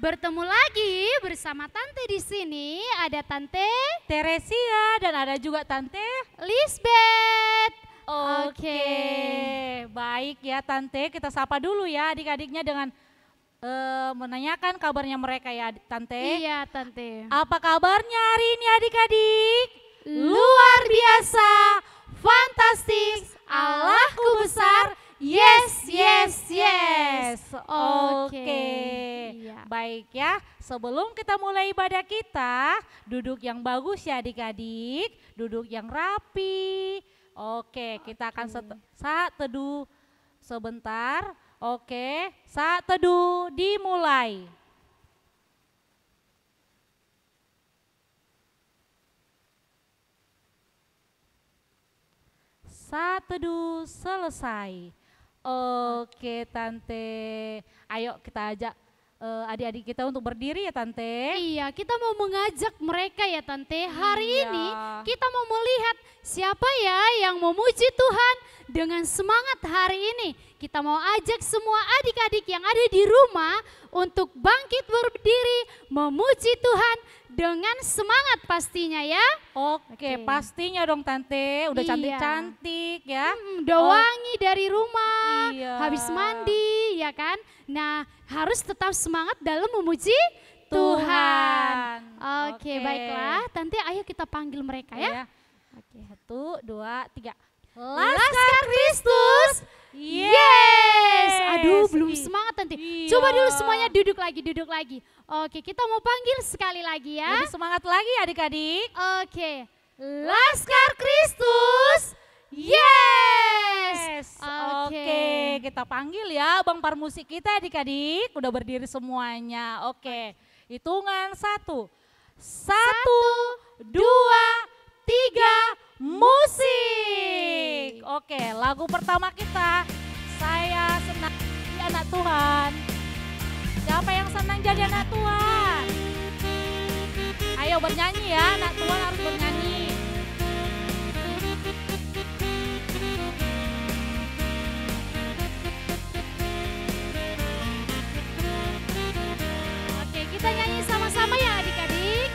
Bertemu lagi bersama Tante di sini. Ada Tante Teresia dan ada juga Tante Lisbeth. Oke, baik ya Tante, kita sapa dulu ya adik-adiknya dengan menanyakan kabarnya mereka ya Tante. Iya Tante. Apa kabarnya hari ini adik-adik? Luar biasa, fantastis, Allahku besar, yes, yes, yes. Oke, Iya. baik ya. Sebelum kita mulai ibadah kita, duduk yang bagus ya adik-adik, duduk yang rapi. Oke, kita akan saat teduh sebentar. Oke, saat teduh dimulai. Saat teduh selesai. Oke Tante, ayo kita ajak adik-adik kita untuk berdiri ya Tante. Iya, kita mau mengajak mereka ya Tante. Hari Iya. ini kita mau melihat siapa ya yang memuji Tuhan dengan semangat hari ini. Kita mau ajak semua adik-adik yang ada di rumah untuk bangkit berdiri memuji Tuhan dengan semangat pastinya ya. Oke, pastinya dong Tante, udah Iya. cantik-cantik ya. Udah wangi dari rumah, Iya. habis mandi ya kan. Nah harus tetap semangat dalam memuji Tuhan. Oke, baiklah Tante, ayo kita panggil mereka ya. Iya. Oke. 1, 2, 3. Laskar Kristus. Yes. Aduh, belum semangat Tante. Iya. Coba dulu semuanya duduk lagi. Oke, kita mau panggil sekali lagi ya. Lebih semangat lagi adik-adik. Oke. Laskar Kristus. Yes. Oke, kita panggil ya Bang Parmusik kita adik-adik. Udah berdiri semuanya. Oke, hitungan 1, 2, 3, musik. Oke, lagu pertama kita, saya senang jadi anak Tuhan. Siapa yang senang jadi anak Tuhan? Ayo bernyanyi ya, anak Tuhan harus bernyanyi. Oke, kita nyanyi sama-sama ya adik-adik.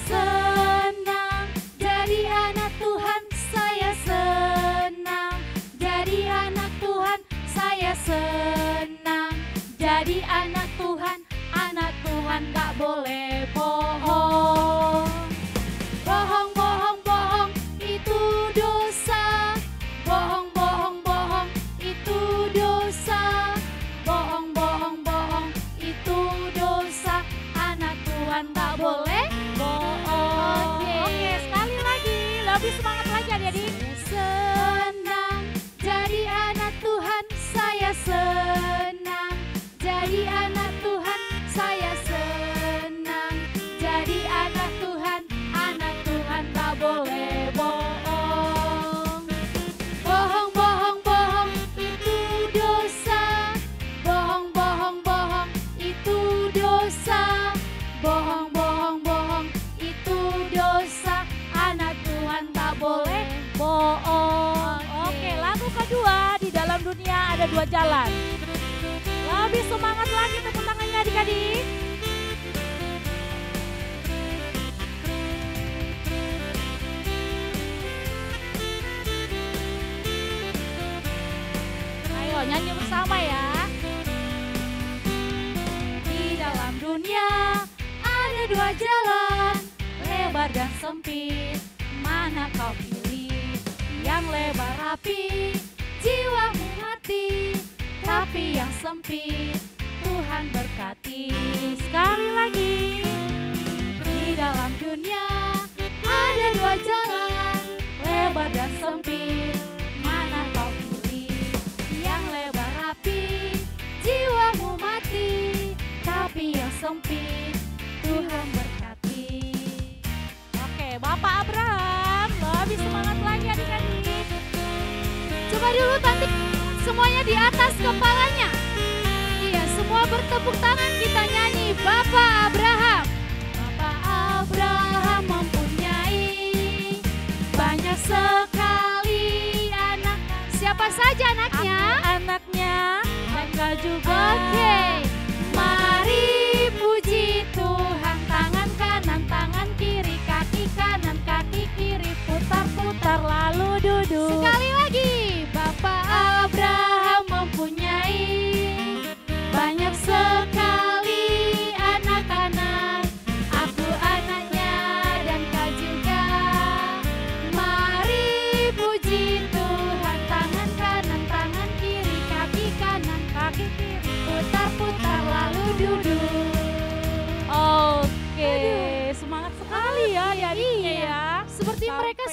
Senang jadi anak Tuhan, saya senang jadi anak Tuhan, saya senang jadi anak Tuhan gak boleh bohong. Bohong, bohong, bohong, itu dosa. Bohong, bohong, bohong, itu dosa. Bohong, bohong, bohong, itu dosa. Anak Tuhan tak boleh bohong. Oke, sekali lagi, lebih semangat lagi adik-adik. Senang jadi anak Tuhan, saya senang jadi anak Tuhan, saya senang jadi anak Tuhan tak boleh bohong. Bohong, bohong, bohong, itu dosa. Bohong, bohong, bohong, itu dosa. Bohong, bohong, bohong, itu dosa. Anak Tuhan tak boleh bohong. Oke, lagu kedua, di dalam dunia ada 2 jalan. Lebih semangat lagi tepuk tangannya adik-adik. Ayo nyanyi bersama ya. Di dalam dunia ada 2 jalan, lebar dan sempit. Mana kau pilih? Yang lebar rapi, jiwamu mati. Tapi yang sempit, Tuhan berkati. Sekali lagi. Di dalam dunia ada 2 jalan, lebar dan sempit. Mana kau pilih? Yang lebar rapi, jiwamu mati. Tapi yang sempit, Tuhan berkati. Oke, Bapak Abraham, lebih semangat lagi adik-adik. Coba dulu Tante, semuanya di atas kepalanya. Iya, semua bertepuk tangan, kita nyanyi Bapak Abraham. Bapak Abraham mempunyai banyak sekali anak. Siapa saja anaknya? Anaknya, Engkau juga. Oke, mari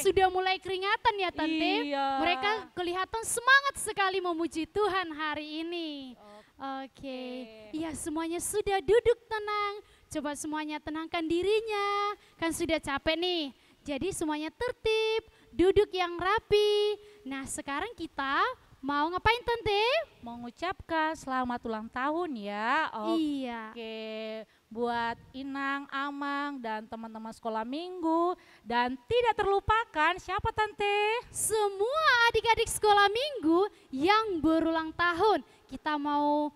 sudah mulai keringatan ya Tante. Iya. Mereka kelihatan semangat sekali memuji Tuhan hari ini. Oke. Iya, semuanya sudah duduk tenang. Coba semuanya tenangkan dirinya. Kan sudah capek nih. Jadi semuanya tertib, duduk yang rapi. Nah, sekarang kita mau ngapain Tante? Mengucapkan selamat ulang tahun ya. Iya. Oke, buat Inang, Amang, dan teman-teman sekolah minggu. Dan tidak terlupakan siapa Tante? Semua adik-adik sekolah minggu yang berulang tahun. Kita mau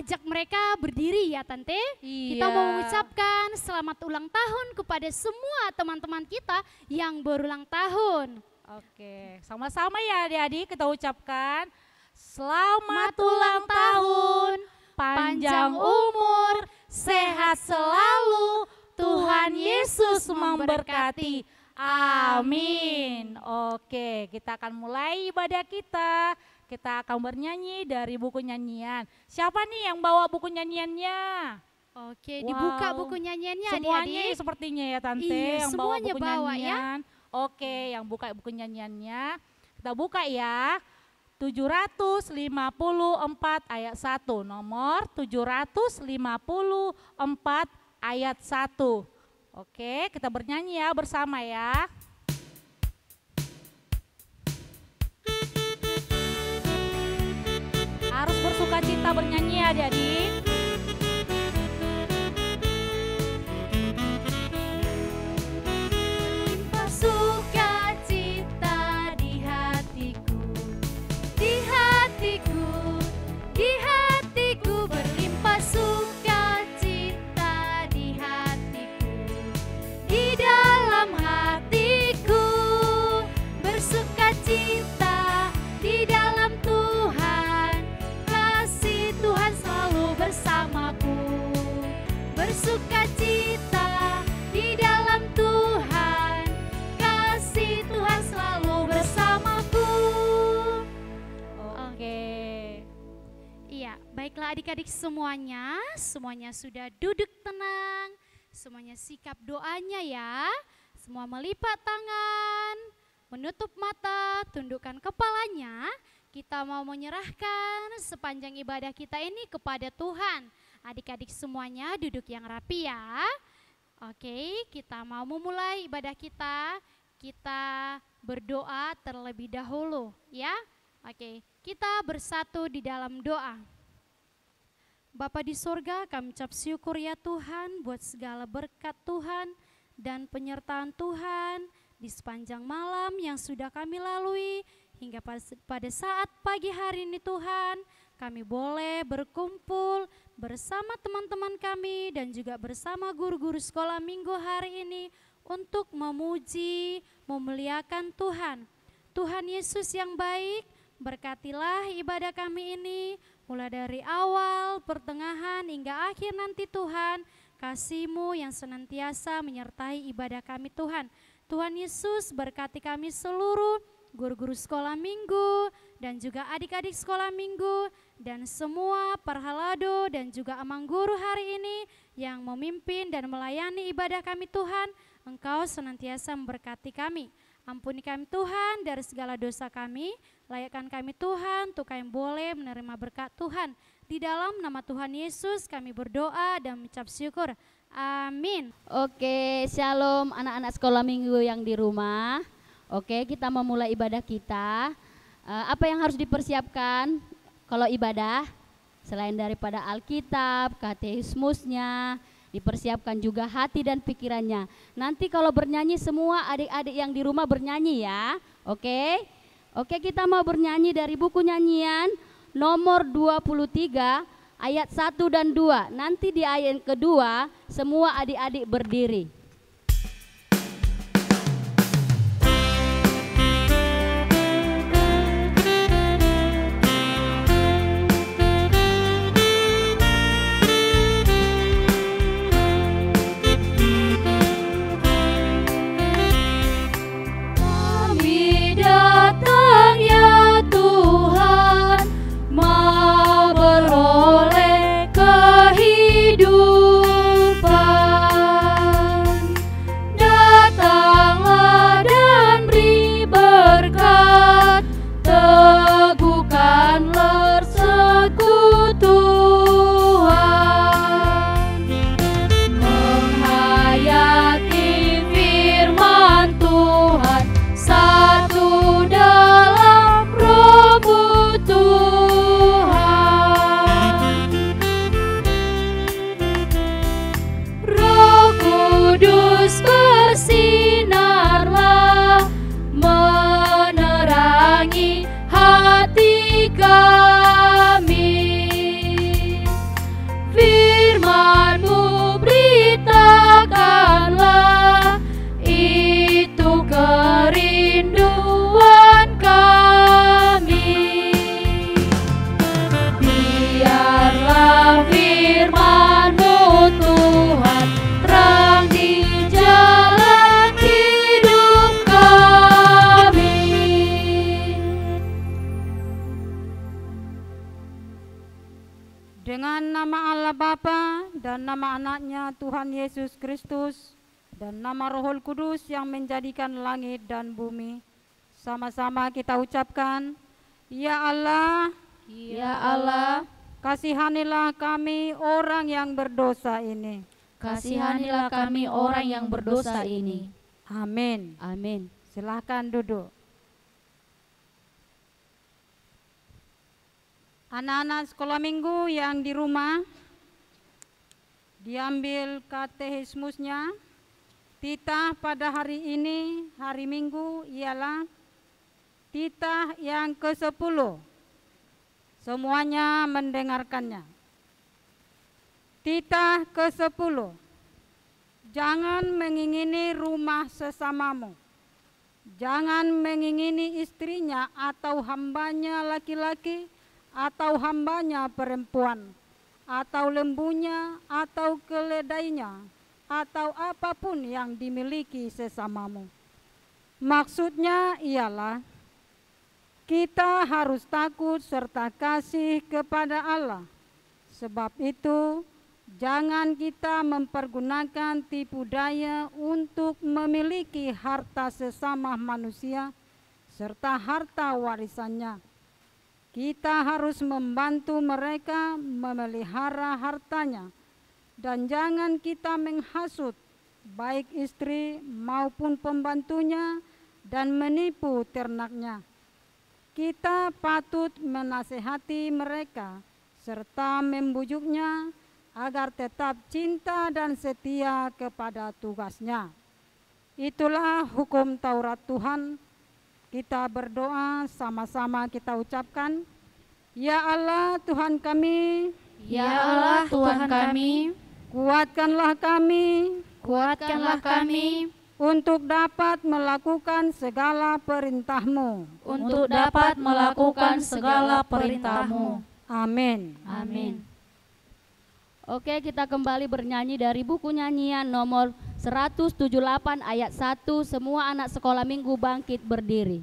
ajak mereka berdiri ya Tante. Kita mau mengucapkan selamat ulang tahun kepada semua teman-teman kita yang berulang tahun. Oke, sama-sama ya adik-adik kita ucapkan selamat ulang tahun, panjang umur, sehat selalu, Tuhan Yesus memberkati. Amin. Oke, kita akan mulai ibadah kita. Kita akan bernyanyi dari buku nyanyian. Siapa nih yang bawa buku nyanyiannya? Oke, dibuka buku nyanyiannya semuanya adik-adik. Sepertinya ya Tante Iya, yang bawa semuanya buku bawa ya. nyanyian. Oke, yang buka buku nyanyiannya. Kita buka ya. 754 ayat 1. Nomor 754 ayat 1. Oke, kita bernyanyi ya bersama ya. Harus bersukacita bernyanyi ya adik-adik. Sukacita di hatiku, di hatiku, di hatiku berlimpah sukacita di hatiku, di dalam hatiku bersukacita di dalam Tuhan, kasih Tuhan selalu bersamaku, bersukacita di dalam Tuhan, kasih Tuhan selalu bersamaku. Oke. Iya, baiklah adik-adik semuanya sudah duduk tenang, semuanya sikap doanya ya. Semua melipat tangan, menutup mata, tundukkan kepalanya. Kita mau menyerahkan sepanjang ibadah kita ini kepada Tuhan. Adik-adik semuanya duduk yang rapi ya. Oke, kita mau memulai ibadah kita. Kita berdoa terlebih dahulu ya. Oke, kita bersatu di dalam doa. Bapa di sorga, kami ucap syukur ya Tuhan buat segala berkat Tuhan dan penyertaan Tuhan di sepanjang malam yang sudah kami lalui hingga pada saat pagi hari ini Tuhan. Kami boleh berkumpul bersama teman-teman kami dan juga bersama guru-guru sekolah minggu hari ini untuk memuji, memuliakan Tuhan. Tuhan Yesus yang baik, berkatilah ibadah kami ini mulai dari awal, pertengahan hingga akhir nanti Tuhan. Kasih-Mu yang senantiasa menyertai ibadah kami Tuhan. Tuhan Yesus berkati kami seluruh guru-guru sekolah minggu dan juga adik-adik sekolah minggu dan semua parhalado dan juga amang guru hari ini yang memimpin dan melayani ibadah kami Tuhan. Engkau senantiasa memberkati kami. Ampuni kami Tuhan dari segala dosa kami. Layakkan kami Tuhan untuk kami boleh menerima berkat Tuhan. Di dalam nama Tuhan Yesus kami berdoa dan mengucap syukur. Amin. Oke, shalom anak-anak sekolah minggu yang di rumah. Oke, kita memulai ibadah kita. Apa yang harus dipersiapkan kalau ibadah? Selain daripada Alkitab, katekismusnya, dipersiapkan juga hati dan pikirannya. Nanti kalau bernyanyi semua adik-adik yang di rumah bernyanyi ya. Oke. Oke, kita mau bernyanyi dari buku nyanyian nomor 23 ayat 1 dan 2. Nanti di ayat kedua semua adik-adik berdiri. Beroleh kehidupan. kami. Firman-Mu beritakanlah, itu kerinduan kami. Biarlah firman-Mu Tuhan terang di jalan hidup kami. Dengan nama Allah Bapa dan nama anaknya Tuhan Yesus Kristus dan nama Roh Kudus yang menjadikan langit dan bumi, sama-sama kita ucapkan, Ya Allah, Ya Allah, kasihanilah kami orang yang berdosa ini. kasihanilah kami orang yang berdosa ini. Amin. Amin. Silahkan duduk. Anak-anak sekolah minggu yang di rumah, diambil katekismusnya. Titah pada hari ini, hari Minggu, ialah titah yang ke-10. Semuanya mendengarkannya. Titah ke-10. Jangan mengingini rumah sesamamu. Jangan mengingini istrinya atau hambanya laki-laki atau hambanya perempuan, atau lembunya atau keledainya, atau apapun yang dimiliki sesamamu. Maksudnya ialah kita harus takut serta kasih kepada Allah. Sebab itu jangan kita mempergunakan tipu daya untuk memiliki harta sesama manusia serta harta warisannya. Kita harus membantu mereka memelihara hartanya, dan jangan kita menghasut baik istri maupun pembantunya dan menipu ternaknya. Kita patut menasehati mereka serta membujuknya agar tetap cinta dan setia kepada tugasnya. Itulah hukum Taurat Tuhan. Kita berdoa, sama-sama kita ucapkan, Ya Allah Tuhan kami, Ya Allah Tuhan kami, kuatkanlah kami kuatkanlah kami untuk dapat melakukan segala perintah-Mu. untuk dapat melakukan segala perintah-Mu. Amin. Amin. Oke, kita kembali bernyanyi dari buku nyanyian nomor 178 ayat 1. Semua anak sekolah minggu bangkit berdiri.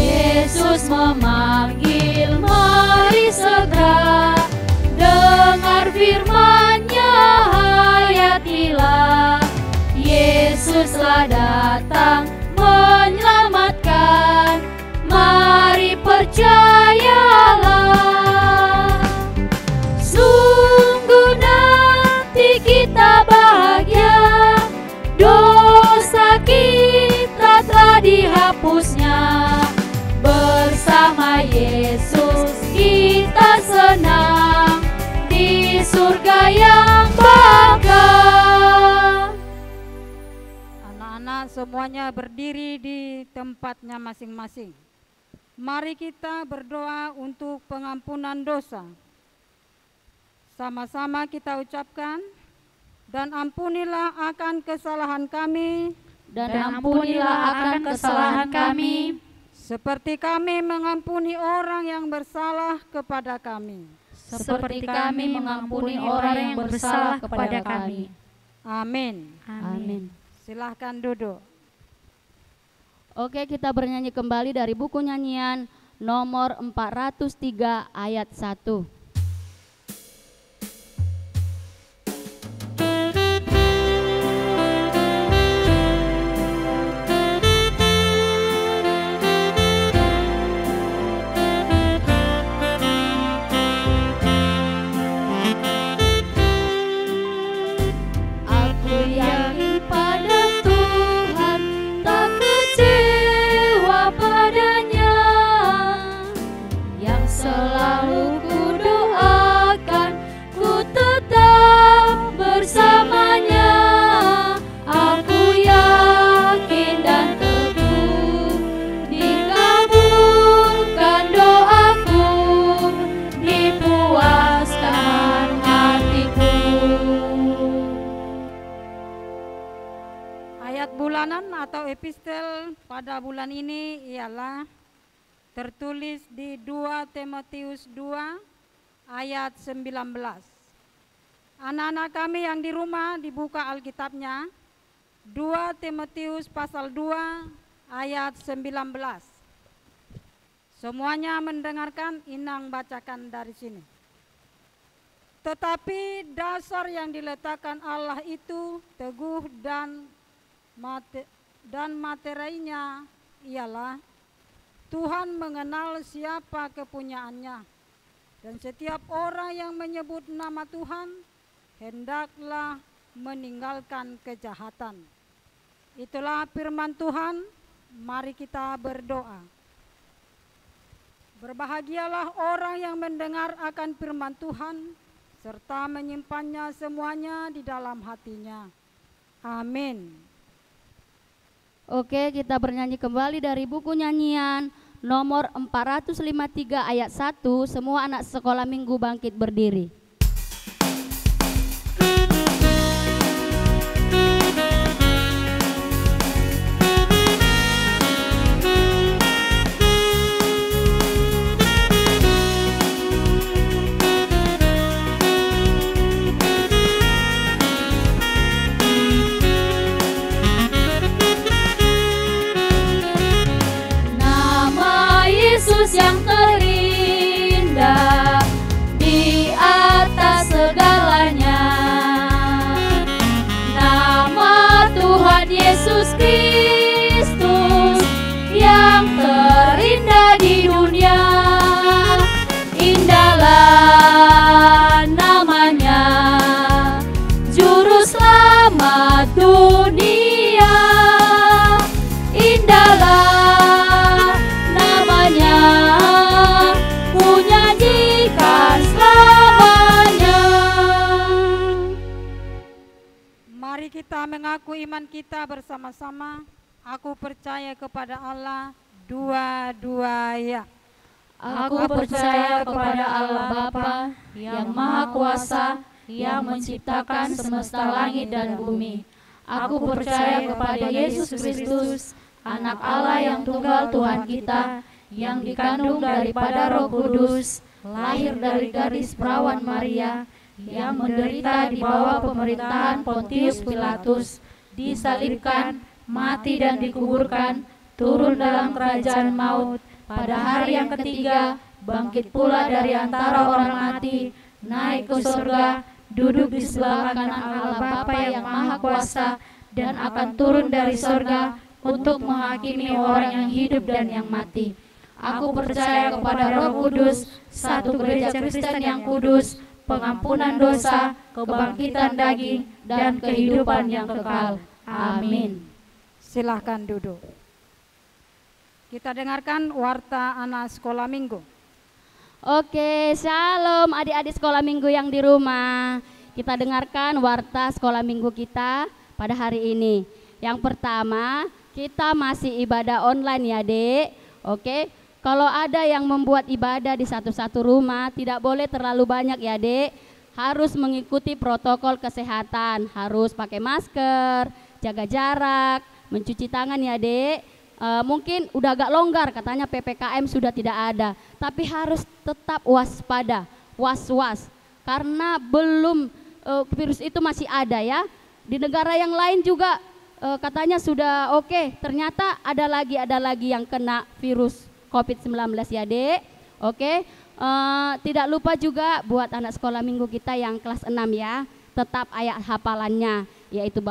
Yesus memanggil, mari segera dengar firman-Nya, hayatilah. Yesuslah datang menyelamatkan, mari percayalah. Sungguh nanti kita bahagia, dosa kita telah dihapusnya. Bersama Yesus kita senang di surga yang bangga. Anak-anak semuanya berdiri di tempatnya masing-masing. Mari kita berdoa untuk pengampunan dosa. Sama-sama kita ucapkan, dan ampunilah akan kesalahan kami, Dan ampunilah akan kesalahan kami, seperti kami mengampuni orang yang bersalah kepada kami. seperti kami mengampuni orang yang bersalah kepada kami. Amin. Amin. Silahkan duduk. Oke, kita bernyanyi kembali dari buku nyanyian nomor 403 ayat 1. atau epistel pada bulan ini ialah tertulis di 2 Timotius 2 ayat 19. Anak-anak kami yang di rumah dibuka Alkitabnya, 2 Timotius pasal 2 ayat 19. Semuanya mendengarkan, Inang bacakan dari sini. Tetapi dasar yang diletakkan Allah itu teguh dan materinya ialah Tuhan mengenal siapa kepunyaannya, dan setiap orang yang menyebut nama Tuhan hendaklah meninggalkan kejahatan. Itulah firman Tuhan. Mari kita berdoa. Berbahagialah orang yang mendengar akan firman Tuhan serta menyimpannya semuanya di dalam hatinya. Amin. Oke, kita bernyanyi kembali dari buku nyanyian nomor 453 ayat 1. Semua anak sekolah minggu bangkit berdiri. Yesus yang terindah di atas segalanya. Nama Tuhan Yesus Kristus yang terindah di dunia. Indahlah namanya, Juru Selamat dunia. Indahlah kita mengaku iman kita bersama-sama. Aku percaya kepada Allah, dua-dua ya. Aku percaya kepada Allah Bapa yang Maha Kuasa, yang menciptakan semesta langit dan bumi. Aku percaya kepada Yesus Kristus, Anak Allah yang tunggal Tuhan kita, yang dikandung daripada Roh Kudus, lahir dari gadis perawan Maria, yang menderita di bawah pemerintahan Pontius Pilatus, disalibkan, mati dan dikuburkan, turun dalam kerajaan maut, pada hari yang ketiga bangkit pula dari antara orang mati, naik ke surga, duduk di sebelah kanan Allah Bapa yang Maha Kuasa, dan akan turun dari surga untuk menghakimi orang yang hidup dan yang mati. Aku percaya kepada Roh Kudus, satu gereja Kristen yang kudus, pengampunan dosa, kebangkitan daging, dan kehidupan yang kekal. Amin. Silahkan duduk. Kita dengarkan warta anak sekolah minggu. Oke, shalom adik-adik sekolah minggu yang di rumah. Kita dengarkan warta sekolah minggu kita pada hari ini. Yang pertama, kita masih ibadah online ya, Dek. Oke. Kalau ada yang membuat ibadah di satu-satu rumah, tidak boleh terlalu banyak ya, Dek. Harus mengikuti protokol kesehatan, harus pakai masker, jaga jarak, mencuci tangan ya, Dek. Mungkin udah agak longgar, katanya PPKM sudah tidak ada, tapi harus tetap waspada, was-was, karena belum virus itu masih ada ya. Di negara yang lain juga katanya sudah oke, ternyata ada lagi yang kena virus COVID-19 ya, Dek. Oke, tidak lupa juga buat anak sekolah minggu kita yang kelas 6 ya, tetap ayat hafalannya, yaitu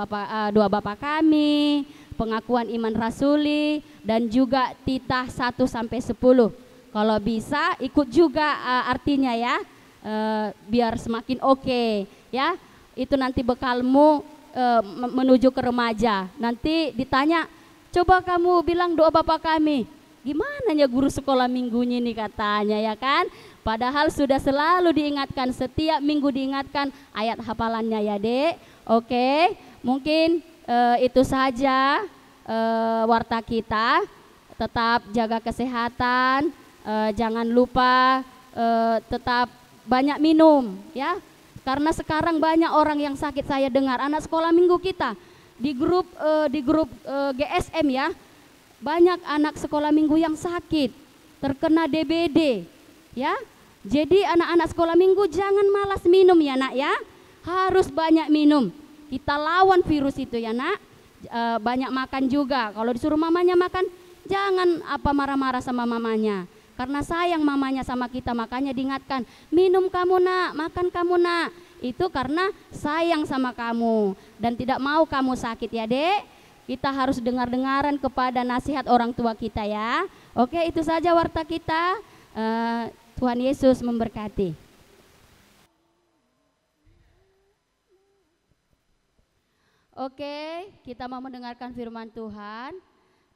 doa Bapa kami, pengakuan iman rasuli, dan juga titah 1-10. Kalau bisa ikut juga artinya ya, biar semakin oke ya. Itu nanti bekalmu menuju ke remaja. Nanti ditanya, coba kamu bilang doa Bapa kami. Gimana ya guru sekolah minggunya ini katanya ya kan. Padahal sudah selalu diingatkan, setiap minggu diingatkan ayat hafalannya ya, Dek. Oke, mungkin itu saja warta kita. Tetap jaga kesehatan, jangan lupa tetap banyak minum ya. Karena sekarang banyak orang yang sakit, saya dengar anak sekolah minggu kita di grup GSM ya, banyak anak sekolah minggu yang sakit, terkena DBD ya. Jadi anak-anak sekolah minggu jangan malas minum ya nak ya, harus banyak minum. Kita lawan virus itu ya nak. Banyak makan juga. Kalau disuruh mamanya makan, jangan marah-marah sama mamanya, karena sayang mamanya sama kita. Makanya diingatkan, minum kamu nak, makan kamu nak. Itu karena sayang sama kamu dan tidak mau kamu sakit ya dek. Kita harus dengar-dengaran kepada nasihat orang tua kita ya. Oke, itu saja warta kita. Tuhan Yesus memberkati. Oke, kita mau mendengarkan firman Tuhan.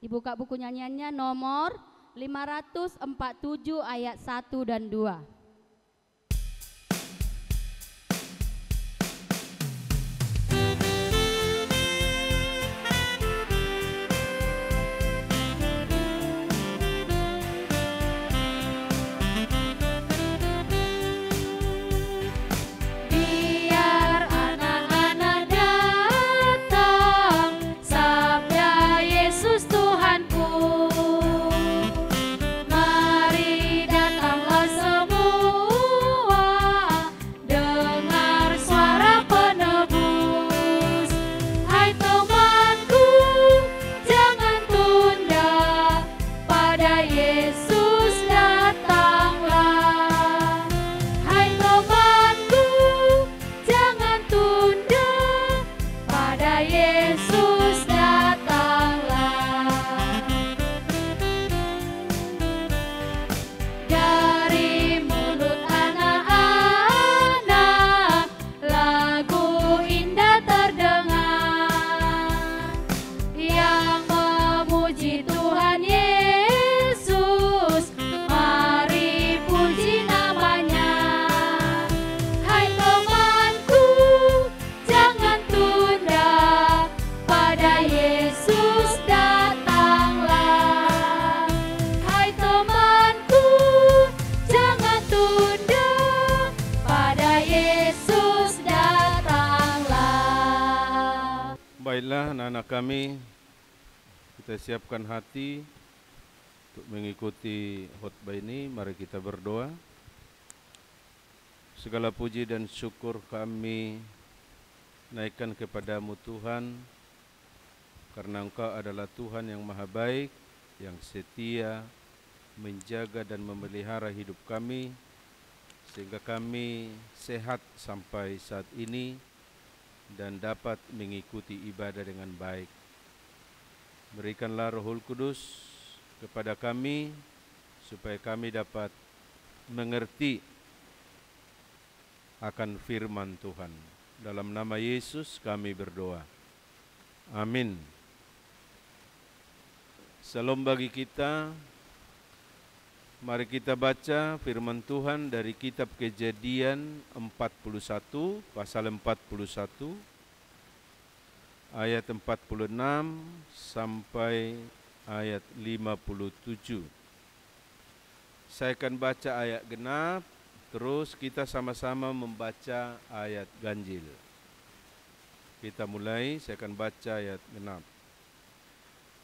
Dibuka buku nyanyiannya nomor 547 ayat 1 dan 2. Baiklah anak-anak kami, kita siapkan hati untuk mengikuti khotbah ini. Mari kita berdoa. Segala puji dan syukur kami naikkan kepadamu Tuhan, karena Engkau adalah Tuhan yang maha baik, yang setia, menjaga dan memelihara hidup kami, sehingga kami sehat sampai saat ini dan dapat mengikuti ibadah dengan baik. Berikanlah Rohul Kudus kepada kami, supaya kami dapat mengerti akan firman Tuhan. Dalam nama Yesus kami berdoa. Amin. Salam bagi kita. Mari kita baca firman Tuhan dari kitab Kejadian 41, pasal 41, ayat 46 sampai ayat 57. Saya akan baca ayat genap, terus kita sama-sama membaca ayat ganjil. Kita mulai, saya akan baca ayat genap.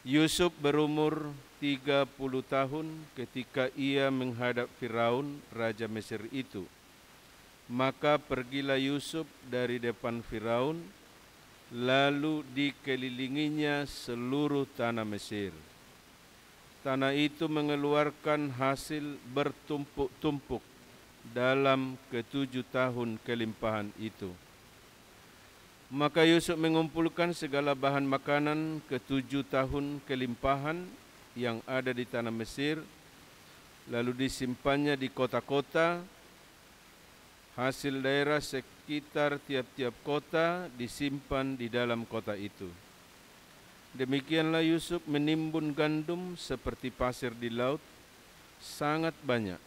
Yusuf berumur 30 tahun ketika ia menghadap Firaun, raja Mesir itu. Maka pergilah Yusuf dari depan Firaun, lalu dikelilinginya seluruh tanah Mesir. Tanah itu mengeluarkan hasil bertumpuk-tumpuk dalam ke-7 tahun kelimpahan itu. Maka Yusuf mengumpulkan segala bahan makanan ke-7 tahun kelimpahan yang ada di tanah Mesir, lalu disimpannya di kota-kota. Hasil daerah sekitar tiap-tiap kota disimpan di dalam kota itu. Demikianlah Yusuf menimbun gandum seperti pasir di laut, sangat banyak,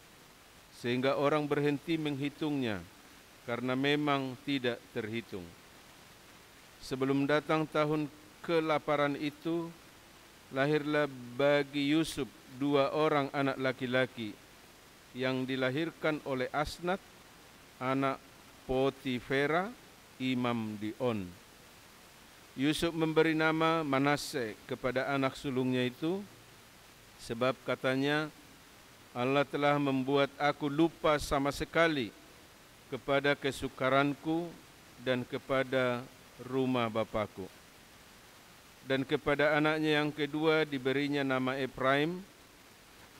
sehingga orang berhenti menghitungnya, karena memang tidak terhitung. Sebelum datang tahun kelaparan itu, lahirlah bagi Yusuf 2 orang anak laki-laki yang dilahirkan oleh Asnat, anak Potifera, imam di On. Yusuf memberi nama Manase kepada anak sulungnya itu, sebab katanya, Allah telah membuat aku lupa sama sekali kepada kesukaranku dan kepada rumah bapakku. Dan kepada anaknya yang kedua diberinya nama Efraim,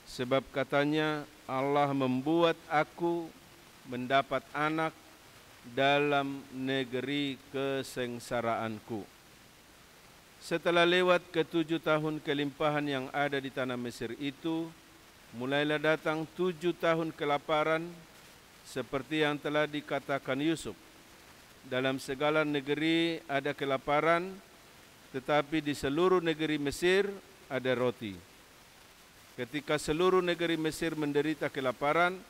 sebab katanya, Allah membuat aku mendapat anak dalam negeri kesengsaraanku. Setelah lewat ke-7 tahun kelimpahan yang ada di tanah Mesir itu, mulailah datang 7 tahun kelaparan, seperti yang telah dikatakan Yusuf. Dalam segala negeri ada kelaparan, tetapi di seluruh negeri Mesir ada roti. Ketika seluruh negeri Mesir menderita kelaparan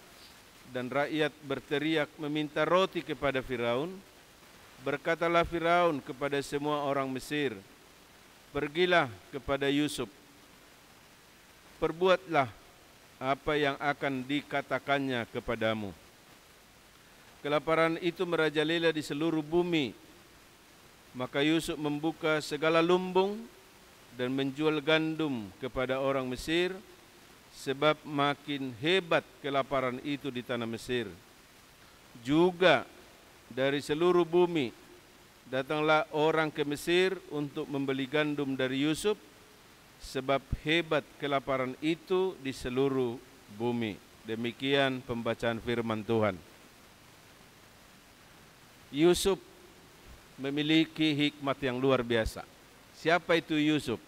dan rakyat berteriak meminta roti kepada Firaun, berkatalah Firaun kepada semua orang Mesir, pergilah kepada Yusuf, perbuatlah apa yang akan dikatakannya kepadamu. Kelaparan itu merajalela di seluruh bumi. Maka Yusuf membuka segala lumbung dan menjual gandum kepada orang Mesir, sebab makin hebat kelaparan itu di tanah Mesir. Juga dari seluruh bumi datanglah orang ke Mesir untuk membeli gandum dari Yusuf, sebab hebat kelaparan itu di seluruh bumi. Demikian pembacaan firman Tuhan. Yusuf memiliki hikmat yang luar biasa. Siapa itu Yusuf?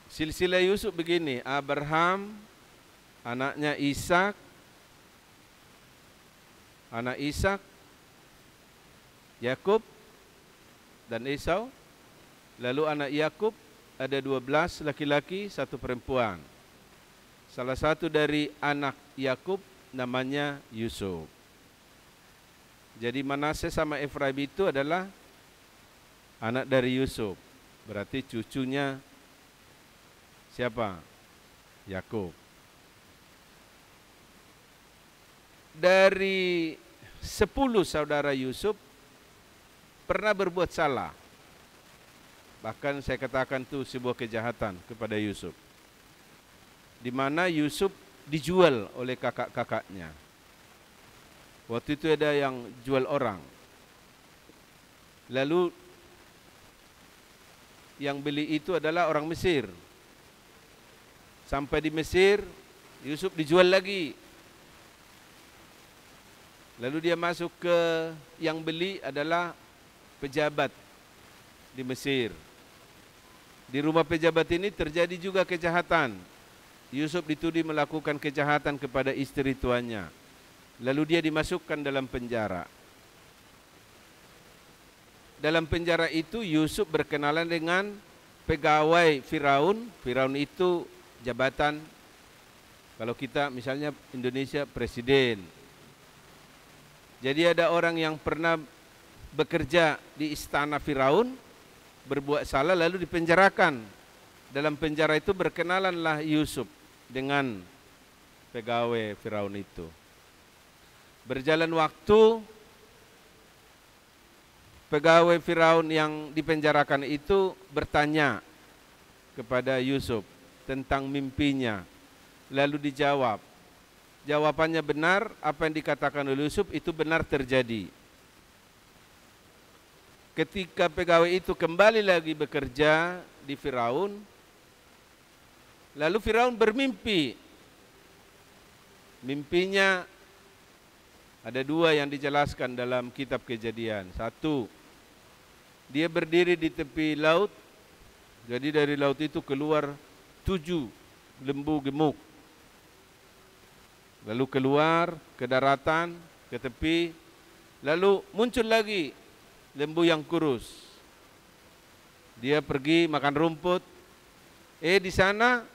Silsilah Yusuf begini, Abraham, anaknya Ishak, anak Ishak, Yakub dan Esau. Lalu anak Yakub ada 12 laki-laki, 1 perempuan. Salah satu dari anak Yakub namanya Yusuf. Jadi Manase sama Efraim itu adalah anak dari Yusuf. Berarti cucunya siapa? Yakub. Dari 10 saudara Yusuf pernah berbuat salah. Bahkan saya katakan itu sebuah kejahatan kepada Yusuf. Di mana Yusuf dijual oleh kakak-kakaknya. Waktu itu ada yang jual orang. Lalu yang beli itu adalah orang Mesir. Sampai di Mesir, Yusuf dijual lagi. Lalu dia masuk ke yang beli adalah pejabat di Mesir. Di rumah pejabat ini terjadi juga kejahatan. Yusuf dituding melakukan kejahatan kepada istri tuannya. Lalu dia dimasukkan dalam penjara. Dalam penjara itu Yusuf berkenalan dengan pegawai Firaun. Firaun itu jabatan, kalau kita misalnya Indonesia presiden. Jadi ada orang yang pernah bekerja di istana Firaun, berbuat salah lalu dipenjarakan. Dalam penjara itu berkenalanlah Yusuf dengan pegawai Firaun itu. Berjalan waktu, pegawai Firaun yang dipenjarakan itu bertanya kepada Yusuf tentang mimpinya. Lalu dijawab. Jawabannya benar, apa yang dikatakan oleh Yusuf itu benar terjadi. Ketika pegawai itu kembali lagi bekerja di Firaun, lalu Firaun bermimpi. Mimpinya ada 2 yang dijelaskan dalam kitab Kejadian. 1, dia berdiri di tepi laut. Jadi dari laut itu keluar 7 lembu gemuk. Lalu keluar ke daratan, ke tepi. Lalu muncul lagi lembu yang kurus. Dia pergi makan rumput. Di sana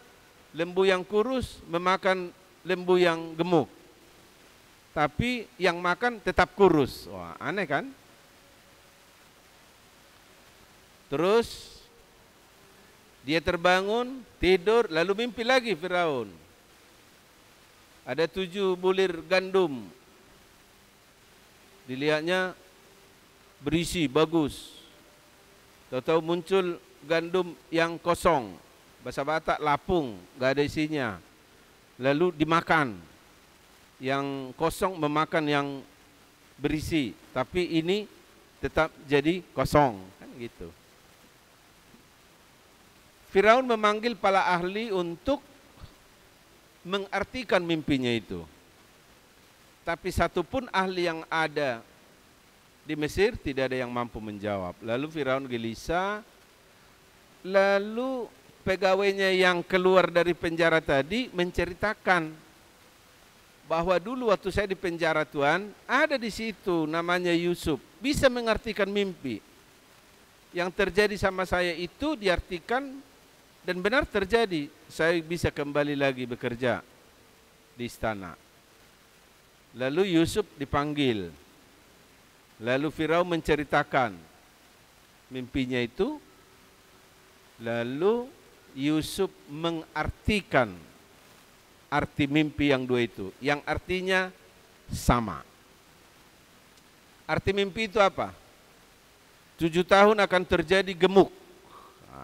lembu yang kurus memakan lembu yang gemuk. Tapi yang makan tetap kurus. Wah, aneh kan? Terus dia terbangun, tidur, lalu mimpi lagi Firaun. Ada 7 bulir gandum. Dilihatnya berisi, bagus. Tahu-tahu muncul gandum yang kosong, bahasa Batak lapung, gak ada isinya. Lalu dimakan, yang kosong memakan yang berisi, tapi ini tetap jadi kosong, kan gitu. Firaun memanggil para ahli untuk mengartikan mimpinya itu. Tapi satupun ahli yang ada di Mesir tidak ada yang mampu menjawab. Lalu Firaun gelisah. Lalu pegawainya yang keluar dari penjara tadi menceritakan bahwa dulu waktu saya di penjara Tuhan, ada di situ namanya Yusuf, bisa mengartikan mimpi. Yang terjadi sama saya itu diartikan dan benar terjadi. Saya bisa kembali lagi bekerja di istana. Lalu Yusuf dipanggil. Lalu Firaun menceritakan mimpinya itu. Lalu Yusuf mengartikan arti mimpi yang dua itu, yang artinya sama. Arti mimpi itu apa? 7 tahun akan terjadi gemuk,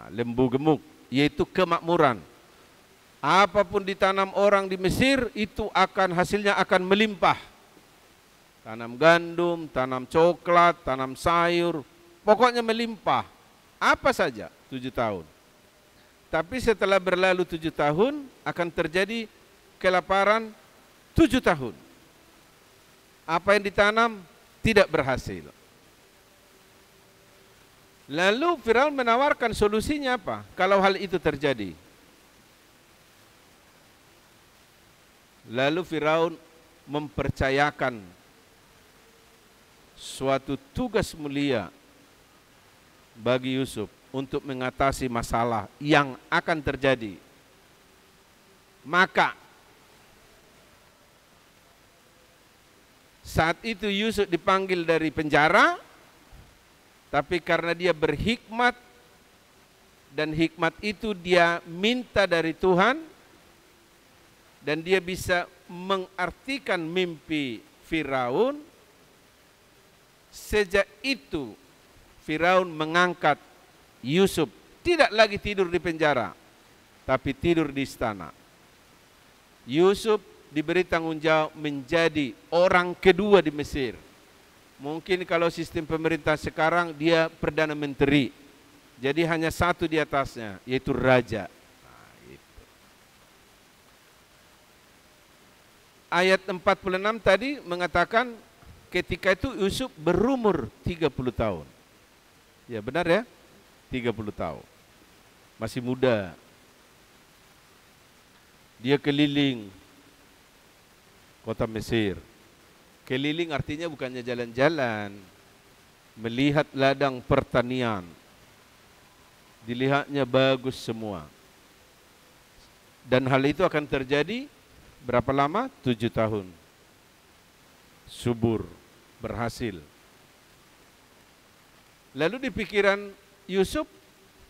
lembu gemuk, yaitu kemakmuran. Apapun ditanam orang di Mesir itu hasilnya akan melimpah. Tanam gandum, tanam coklat, tanam sayur, pokoknya melimpah. Apa saja 7 tahun. Tapi setelah berlalu 7 tahun akan terjadi kelaparan 7 tahun. Apa yang ditanam tidak berhasil. Lalu Firaun menawarkan solusinya apa kalau hal itu terjadi? Lalu Firaun mempercayakan suatu tugas mulia bagi Yusuf untuk mengatasi masalah yang akan terjadi. Maka saat itu Yusuf dipanggil dari penjara, tapi karena dia berhikmat dan hikmat itu dia minta dari Tuhan dan dia bisa mengartikan mimpi Firaun. Sejak itu Firaun mengangkat Yusuf tidak lagi tidur di penjara, tapi tidur di istana. Yusuf diberi tanggung jawab menjadi orang kedua di Mesir. Mungkin kalau sistem pemerintah sekarang dia Perdana Menteri, jadi hanya satu di atasnya, yaitu Raja. Nah, itu. Ayat 46 tadi mengatakan ketika itu Yusuf berumur 30 tahun. Ya benar ya, 30 tahun. Masih muda. Dia keliling kota Mesir. Keliling artinya bukannya jalan-jalan, melihat ladang pertanian. Dilihatnya bagus semua. Dan hal itu akan terjadi berapa lama? 7 tahun. Subur, berhasil. Lalu di pikiran Yusuf,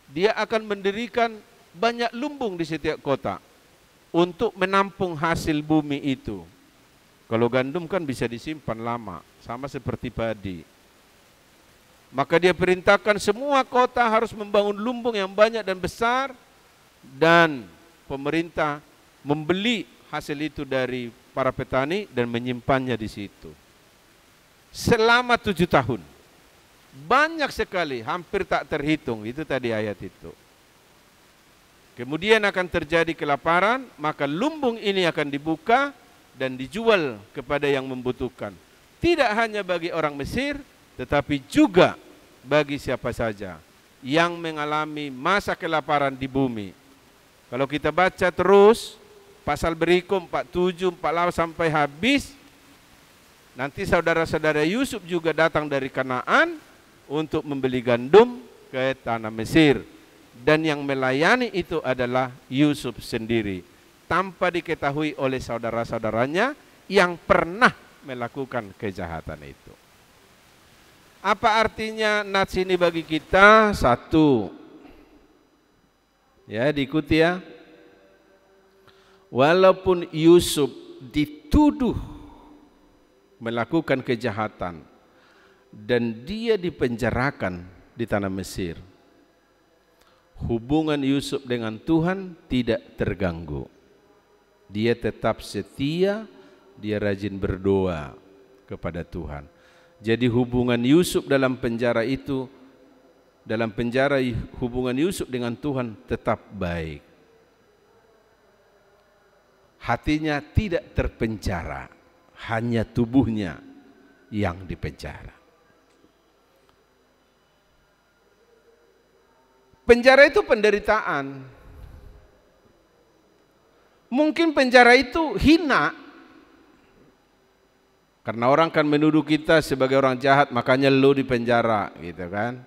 dia akan mendirikan banyak lumbung di setiap kota untuk menampung hasil bumi itu. Kalau gandum kan bisa disimpan lama, sama seperti padi. Maka dia perintahkan semua kota harus membangun lumbung yang banyak dan besar, dan pemerintah membeli hasil itu dari para petani dan menyimpannya di situ. Selama 7 tahun. Banyak sekali, hampir tak terhitung, itu tadi ayat itu. Kemudian akan terjadi kelaparan, maka lumbung ini akan dibuka dan dijual kepada yang membutuhkan. Tidak hanya bagi orang Mesir, tetapi juga bagi siapa saja yang mengalami masa kelaparan di bumi. Kalau kita baca terus, pasal berikut 47, 48 sampai habis, nanti saudara-saudara Yusuf juga datang dari Kanaan untuk membeli gandum ke tanah Mesir. Dan yang melayani itu adalah Yusuf sendiri, tanpa diketahui oleh saudara-saudaranya yang pernah melakukan kejahatan itu. Apa artinya nats ini bagi kita? 1, ya diikuti ya. Walaupun Yusuf dituduh melakukan kejahatan, dan dia dipenjarakan di tanah Mesir, hubungan Yusuf dengan Tuhan tidak terganggu. Dia tetap setia, dia rajin berdoa kepada Tuhan. Jadi hubungan Yusuf dalam penjara itu, hubungan Yusuf dengan Tuhan tetap baik. Hatinya tidak terpenjara, hanya tubuhnya yang dipenjara. Penjara itu penderitaan. Mungkin penjara itu hina, karena orang kan menuduh kita sebagai orang jahat, makanya lo di penjara, gitu kan.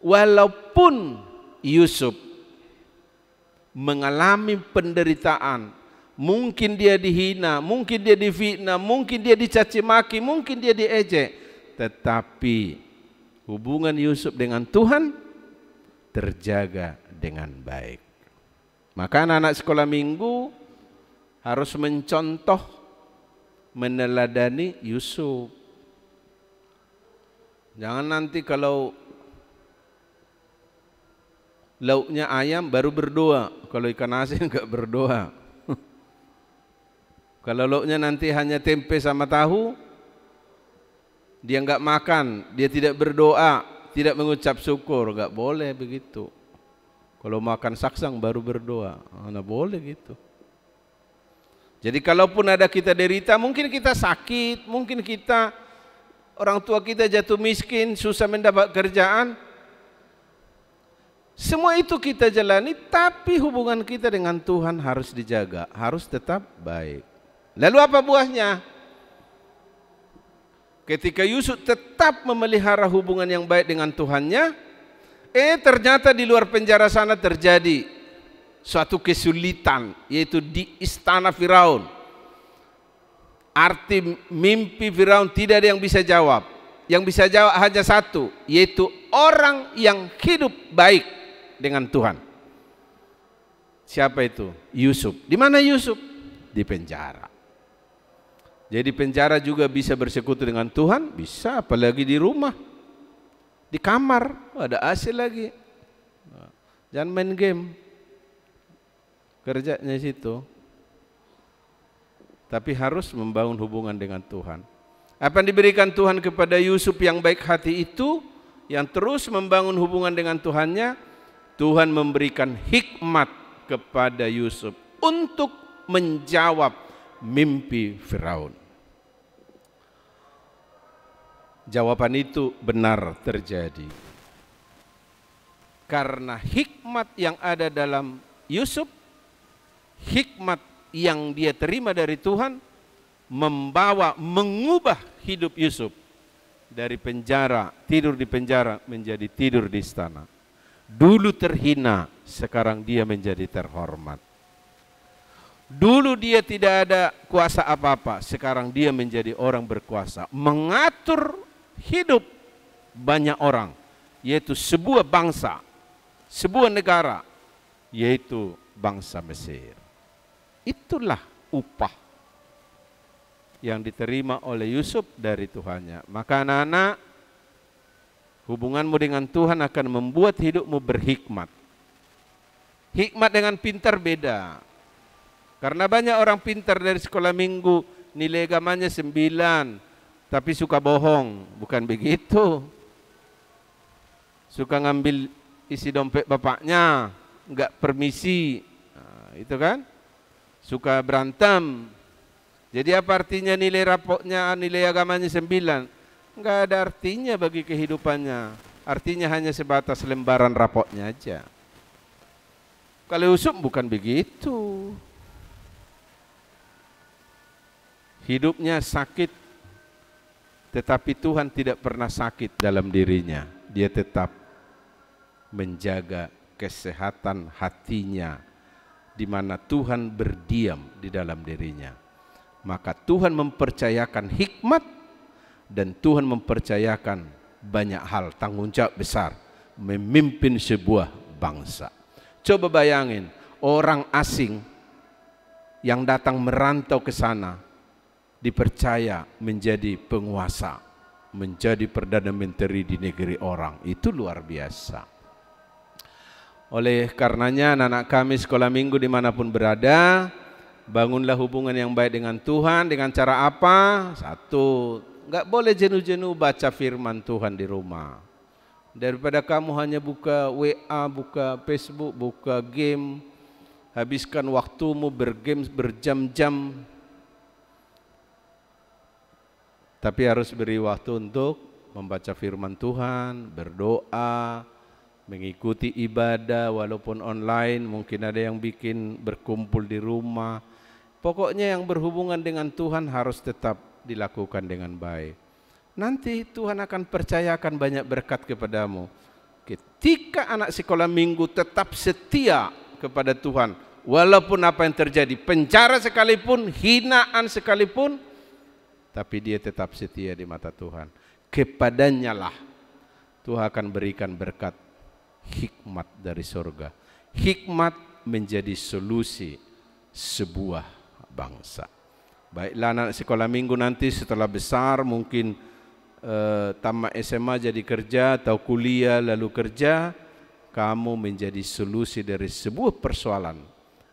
Walaupun Yusuf mengalami penderitaan, mungkin dia dihina, mungkin dia difitnah, mungkin dia dicaci maki, mungkin dia diejek, tetapi hubungan Yusuf dengan Tuhan terjaga dengan baik. Maka anak-anak sekolah minggu harus mencontoh, meneladani Yusuf. Jangan nanti kalau lauknya ayam baru berdoa, kalau ikan asin enggak berdoa. Kalau lauknya nanti hanya tempe sama tahu, dia enggak makan, dia tidak berdoa, tidak mengucap syukur, enggak boleh begitu. Kalau makan saksang baru berdoa, enggak boleh gitu. Jadi kalaupun ada kita derita, mungkin kita sakit, mungkin kita orang tua kita jatuh miskin, susah mendapat kerjaan. Semua itu kita jalani, tapi hubungan kita dengan Tuhan harus dijaga, harus tetap baik. Lalu apa buahnya? Ketika Yusuf tetap memelihara hubungan yang baik dengan Tuhannya, ternyata di luar penjara sana terjadi suatu kesulitan, yaitu di istana Firaun. Arti mimpi Firaun tidak ada yang bisa jawab. Yang bisa jawab hanya satu, yaitu orang yang hidup baik dengan Tuhan. Siapa itu? Yusuf. Di mana Yusuf? Di penjara. Jadi penjara juga bisa bersekutu dengan Tuhan, bisa, apalagi di rumah, di kamar, ada AC lagi. Jangan main game, kerjanya situ. Tapi harus membangun hubungan dengan Tuhan. Apa yang diberikan Tuhan kepada Yusuf yang baik hati itu, yang terus membangun hubungan dengan Tuhannya, Tuhan memberikan hikmat kepada Yusuf untuk menjawab mimpi Firaun. Jawaban itu benar terjadi. Karena hikmat yang ada dalam Yusuf, hikmat yang dia terima dari Tuhan, mengubah hidup Yusuf dari penjara, tidur di penjara menjadi tidur di istana. Dulu terhina, sekarang dia menjadi terhormat. Dulu dia tidak ada kuasa apa-apa, sekarang dia menjadi orang berkuasa, mengatur hidup banyak orang, yaitu sebuah bangsa, sebuah negara, yaitu bangsa Mesir. Itulah upah yang diterima oleh Yusuf dari Tuhannya. Maka anak-anak, hubunganmu dengan Tuhan akan membuat hidupmu berhikmat. Hikmat dengan pintar beda. Karena banyak orang pintar dari sekolah minggu, nilai agamanya 9, tapi suka bohong. Bukan begitu. Suka ngambil isi dompet bapaknya, enggak permisi. Nah, itu kan? Suka berantem. Jadi apa artinya nilai rapotnya, nilai agamanya 9? Enggak ada artinya bagi kehidupannya. Artinya hanya sebatas lembaran rapotnya aja. Kalau Yusuf bukan begitu. Hidupnya sakit, tetapi Tuhan tidak pernah sakit dalam dirinya. Dia tetap menjaga kesehatan hatinya, di mana Tuhan berdiam di dalam dirinya. Maka Tuhan mempercayakan hikmat, dan Tuhan mempercayakan banyak hal, tanggung jawab besar, memimpin sebuah bangsa. Coba bayangin, orang asing yang datang merantau ke sana, dipercaya menjadi penguasa, menjadi perdana menteri di negeri orang. Itu luar biasa. Oleh karenanya anak-anak kami sekolah minggu dimanapun berada, bangunlah hubungan yang baik dengan Tuhan. Dengan cara apa? Satu, nggak boleh jenuh-jenuh baca firman Tuhan di rumah. Daripada kamu hanya buka WA, buka Facebook, buka game, habiskan waktumu bergame berjam-jam, tapi harus beri waktu untuk membaca firman Tuhan, berdoa, mengikuti ibadah walaupun online. Mungkin ada yang bikin berkumpul di rumah. Pokoknya yang berhubungan dengan Tuhan harus tetap dilakukan dengan baik. Nanti Tuhan akan percayakan banyak berkat kepadamu. Ketika anak sekolah minggu tetap setia kepada Tuhan, walaupun apa yang terjadi, penjara sekalipun, hinaan sekalipun, tapi dia tetap setia di mata Tuhan. Kepadanya lah Tuhan akan berikan berkat hikmat dari surga. Hikmat menjadi solusi sebuah bangsa. Baiklah anak sekolah minggu nanti setelah besar, mungkin tamat SMA jadi kerja atau kuliah lalu kerja, kamu menjadi solusi dari sebuah persoalan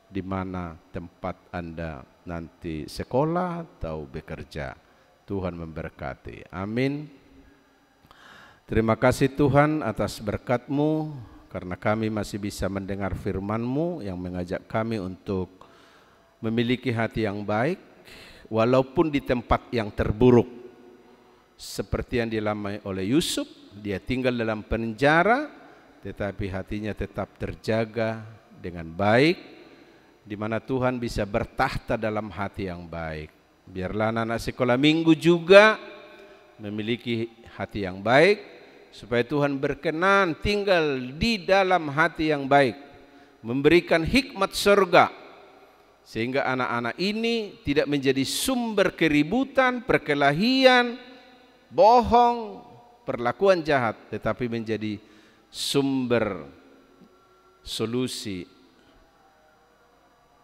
di mana tempat Anda nanti sekolah atau bekerja. Tuhan memberkati. Amin. Terima kasih Tuhan atas berkat-Mu, karena kami masih bisa mendengar firman-Mu yang mengajak kami untuk memiliki hati yang baik walaupun di tempat yang terburuk. Seperti yang dialami oleh Yusuf, dia tinggal dalam penjara tetapi hatinya tetap terjaga dengan baik, di mana Tuhan bisa bertahta dalam hati yang baik. Biarlah anak-anak sekolah minggu juga memiliki hati yang baik, supaya Tuhan berkenan tinggal di dalam hati yang baik, memberikan hikmat surga, sehingga anak-anak ini tidak menjadi sumber keributan, perkelahian, bohong, perlakuan jahat, tetapi menjadi sumber solusi,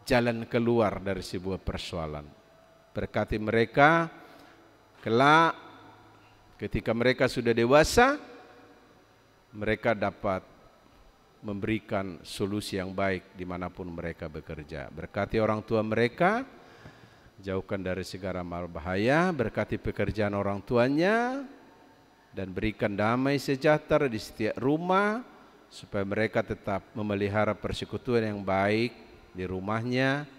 jalan keluar dari sebuah persoalan. Berkati mereka kelak ketika mereka sudah dewasa, mereka dapat memberikan solusi yang baik dimanapun mereka bekerja. Berkati orang tua mereka, jauhkan dari segala bahaya, berkati pekerjaan orang tuanya, dan berikan damai sejahtera di setiap rumah, supaya mereka tetap memelihara persekutuan yang baik di rumahnya,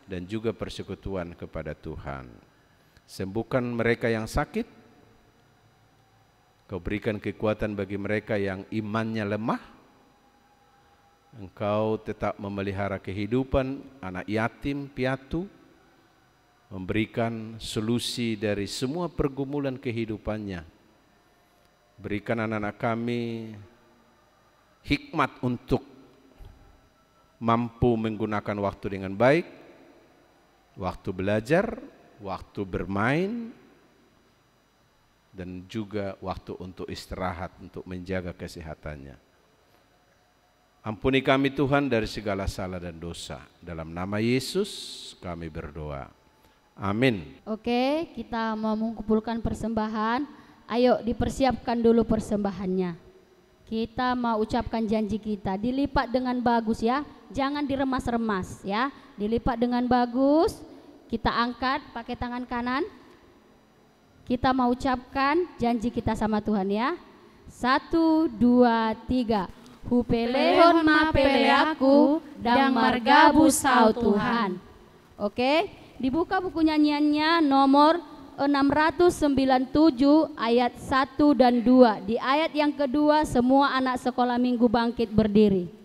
dan juga persekutuan kepada Tuhan. Sembuhkan mereka yang sakit, Kau berikan kekuatan bagi mereka yang imannya lemah. Engkau tetap memelihara kehidupan anak yatim piatu, memberikan solusi dari semua pergumulan kehidupannya. Berikan anak-anak kami hikmat untuk mampu menggunakan waktu dengan baik, waktu belajar, waktu bermain, dan juga waktu untuk istirahat, untuk menjaga kesehatannya. Ampuni kami Tuhan dari segala salah dan dosa. Dalam nama Yesus kami berdoa. Amin. Oke, kita mau mengumpulkan persembahan. Ayo dipersiapkan dulu persembahannya. Kita mau ucapkan janji kita, dilipat dengan bagus ya. Jangan diremas-remas ya. Dilipat dengan bagus. Kita angkat pakai tangan kanan. Kita mau ucapkan janji kita sama Tuhan ya. 1, 2, 3. Hupelehon mapele aku dan margabu sau Tuhan. Oke, dibuka buku nyanyiannya nomor 697 ayat 1 dan 2. Di ayat yang kedua semua anak sekolah minggu bangkit berdiri.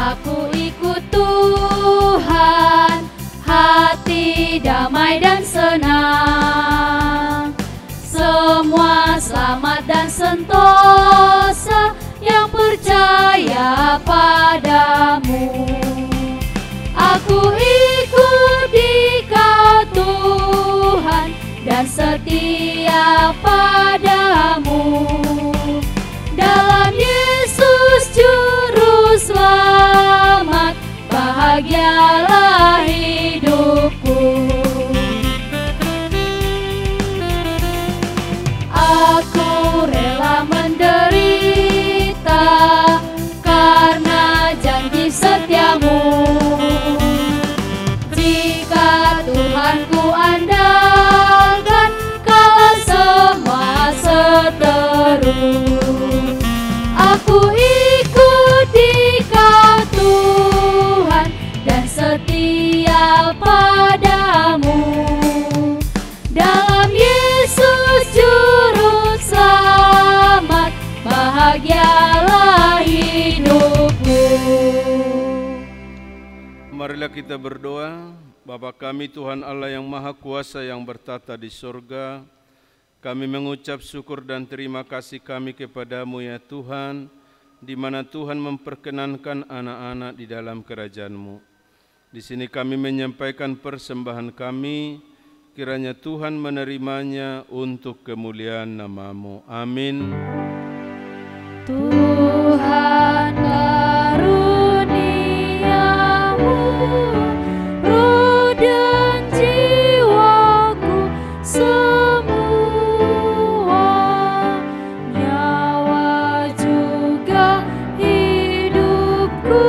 Aku ikut Tuhan, hati damai dan senang. Semua selamat dan sentosa yang percaya padamu. Aku ikut dan setia padamu. Dalam Yesus Juru Selamat, bahagialah hidupku. Aku rela menderita karena janji setiamu. Jika Tuhan ku andalkan, kala semua seteru. Aku ikuti Kau Tuhan dan setia padamu. Dalam Yesus Juru Selamat, bahagialah hidupku. Marilah kita berdoa. Bapa kami Tuhan Allah yang Maha Kuasa yang bertata di sorga, kami mengucap syukur dan terima kasih kami kepadamu ya Tuhan, di mana Tuhan memperkenankan anak-anak di dalam kerajaan-Mu. Di sini kami menyampaikan persembahan kami, kiranya Tuhan menerimanya untuk kemuliaan nama-Mu. Amin. Tuhan karuniamu, roh dan jiwaku semua, nyawa juga hidupku,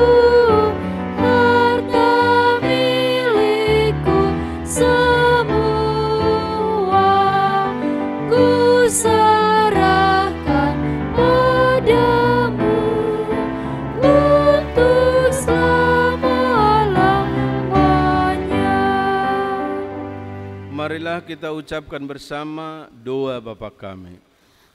harta milikku semua, ku serahkan padamu untuk selama-lamanya. Marilah kita ucapkan bersama doa Bapa kami.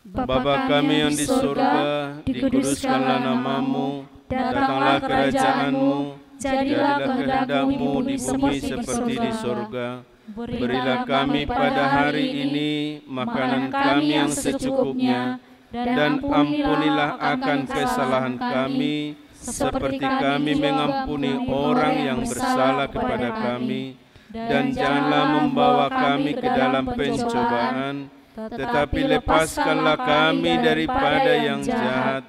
Bapa kami yang di surga, dikuduskanlah namamu, datanglah kerajaan-Mu, jadilah kehendak-Mu di bumi seperti di surga. Berilah kami pada hari ini makanan kami yang secukupnya, dan ampunilah akan kesalahan kami, seperti kami mengampuni orang yang bersalah kepada kami. Dan janganlah membawa kami ke dalam pencobaan, tetapi lepaskanlah kami daripada yang jahat,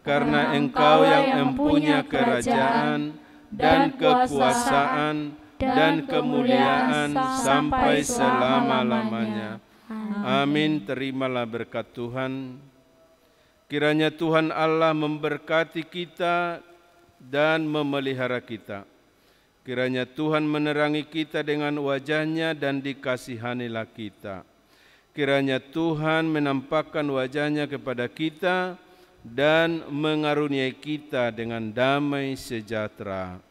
karena Engkau yang mempunyai kerajaan dan kekuasaan dan kemuliaan sampai selama-lamanya. Amin. Terimalah berkat Tuhan. Kiranya Tuhan Allah memberkati kita dan memelihara kita. Kiranya Tuhan menerangi kita dengan wajah-Nya dan dikasihanilah kita. Kiranya Tuhan menampakkan wajah-Nya kepada kita dan mengaruniai kita dengan damai sejahtera.